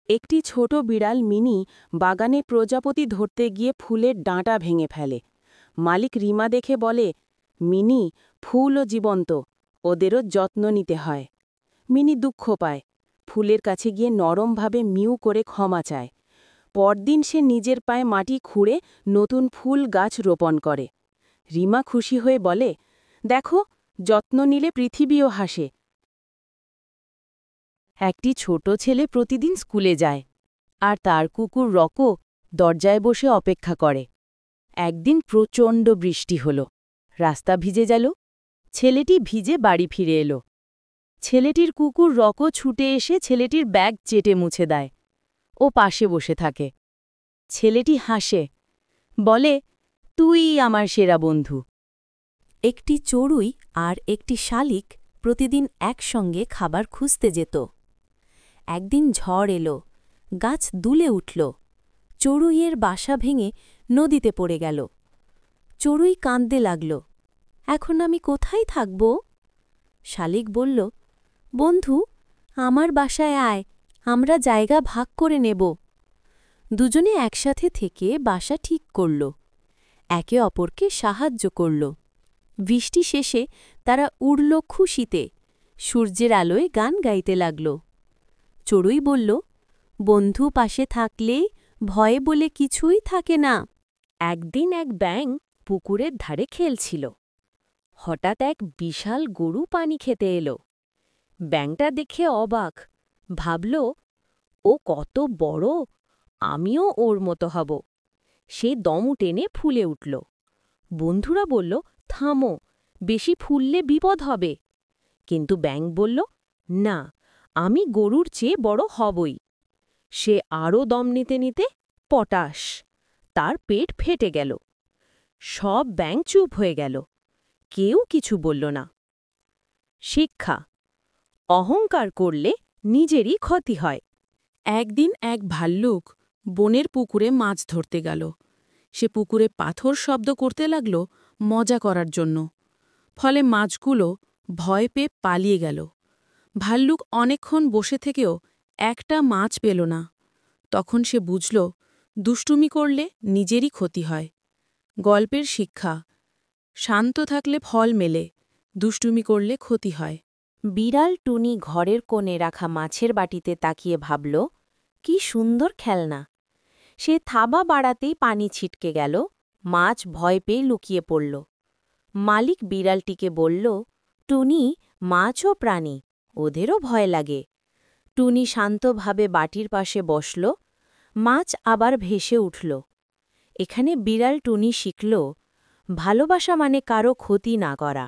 একটি ছোট বিড়াল মিনি বাগানে প্রজাপতি ধরতে গিয়ে ফুলের ডাঁটা ভেঙে ফেলে। মালিক রিমা দেখে বলে, মিনি, ফুলও জীবন্ত, ওদেরও যত্ন নিতে হয়। মিনি দুঃখ পায়, ফুলের কাছে গিয়ে নরমভাবে মিউ করে ক্ষমা চায়। পরদিন সে নিজের পায়ে মাটি খুঁড়ে নতুন ফুল গাছ রোপণ করে। রিমা খুশি হয়ে বলে, দেখো, যত্ন নিলে পৃথিবীও হাসে। একটি ছোট ছেলে প্রতিদিন স্কুলে যায়, আর তার কুকুর রকো দরজায় বসে অপেক্ষা করে। একদিন প্রচণ্ড বৃষ্টি হল, রাস্তা ভিজে গেল। ছেলেটি ভিজে বাড়ি ফিরে এলো। ছেলেটির কুকুর রকো ছুটে এসে ছেলেটির ব্যাগ চেটে মুছে দেয়। ও পাশে বসে থাকে। ছেলেটি হাসে, বলে, তুই আমার সেরা বন্ধু। একটি চড়ুই আর একটি শালিক প্রতিদিন একসঙ্গে খাবার খুঁজতে যেত। একদিন ঝড় এলো, গাছ দুলে উঠল, চড়ুইয়ের বাসা ভেঙে নদীতে পড়ে গেল। চড়ুই কাঁদতে লাগল, এখন আমি কোথায় থাকব? শালিক বলল, বন্ধু, আমার বাসায় আয়, আমরা জায়গা ভাগ করে নেব। দুজনে একসাথে থেকে বাসা ঠিক করল, একে অপরকে সাহায্য করল। বৃষ্টি শেষে তারা উড়ল খুশিতে, সূর্যের আলোয় গান গাইতে লাগল। চড়ুই বলল, বন্ধু পাশে থাকলে ভয়ে বলে কিছুই থাকে না। একদিন এক ব্যাঙ পুকুরের ধারে খেলছিল। হঠাৎ এক বিশাল গরু পানি খেতে এলো। ব্যাঙটা দেখে অবাক, ভাবল, ও কত বড়, আমিও ওর মতো হব। সে দম টেনে ফুলে উঠল। বন্ধুরা বলল, থামো, বেশি ফুললে বিপদ হবে। কিন্তু ব্যাঙ বলল, না, আমি গরুর চেয়ে বড় হবই। সে আরও দম নিতে নিতে পটাশ, তার পেট ফেটে গেল। সব ব্যাঙ চুপ হয়ে গেল, কেউ কিছু বলল না। শিক্ষা: অহংকার করলে নিজেরই ক্ষতি হয়। একদিন এক ভাল্লুক বনের পুকুরে মাছ ধরতে গেল। সে পুকুরে পাথর শব্দ করতে লাগল মজা করার জন্য। ফলে মাছগুলো ভয় পেয়ে পালিয়ে গেল। ভাল্লুক অনেকক্ষণ বসে থেকেও একটা মাছ পেল না। তখন সে বুঝল, দুষ্টুমি করলে নিজেরই ক্ষতি হয়। গল্পের শিক্ষা: শান্ত থাকলে ফল মেলে, দুষ্টুমি করলে ক্ষতি হয়। বিড়াল টুনি ঘরের কোণে রাখা মাছের বাটিতে তাকিয়ে ভাবল, কি সুন্দর খেলনা। সে থাবা বাড়াতেই পানি ছিটকে গেল, মাছ ভয় পেয়ে লুকিয়ে পড়ল। মালিক বিড়ালটিকে বলল, টুনি, মাছও প্রাণী, ওদেরও ভয় লাগে। টুনি শান্তভাবে বাটির পাশে বসল, মাছ আবার ভেসে উঠল। এখানে বিড়াল টুনি শিখল, ভালোবাসা মানে কারো ক্ষতি না করা।